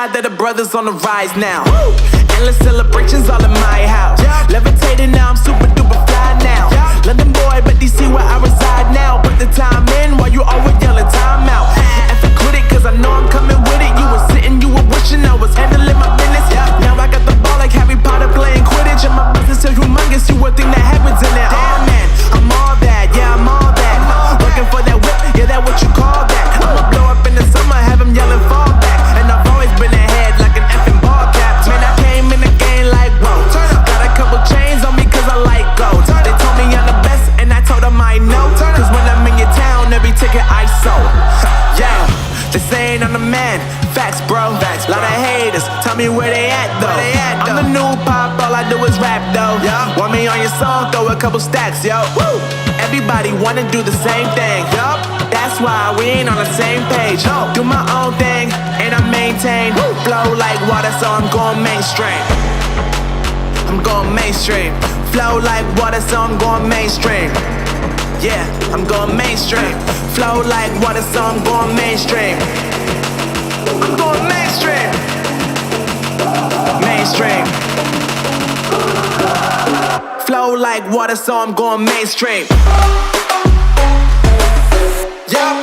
glad that the brothers on the rise now. Endless celebrations all in my house. Levitating now, I'm super duper fly now. London boy, but DC where I reside now. Put the time in while you always yelling time out. And quit it, cause I know I'm coming with it. You were sitting, you were wishing I was handling my business. Now I got the ball like Harry Potter playing Quidditch. And my business is humongous, you would think that happens in it. Oh man, I'm all that, yeah, I'm all that. Looking for that whip, yeah, that what you call that. I'ma blow up in the summer, have him yelling fall back. And I've always been ahead like an effing ball cap. Man, I came in the game like, whoa. Got a couple chains on me cause I like gold. They told me I'm the best and I told them I know. Cause when I'm in your town, every ticket I sold. Yeah, they saying I'm the man. Facts, bro. Lot of haters, tell me where they at though. I'm the new pop, all I do is rap though. Want me on your song, throw a couple stacks, yo. Everybody wanna do the same thing. That's why we ain't on the same page. Do my own thing and I maintain. Flow like water, so I'm going mainstream. I'm going mainstream. Flow like water, so I'm going mainstream. Yeah, I'm going mainstream. Flow like water, so I'm going mainstream. I'm going mainstream. Mainstream. Flow like water, so I'm going mainstream. Yeah.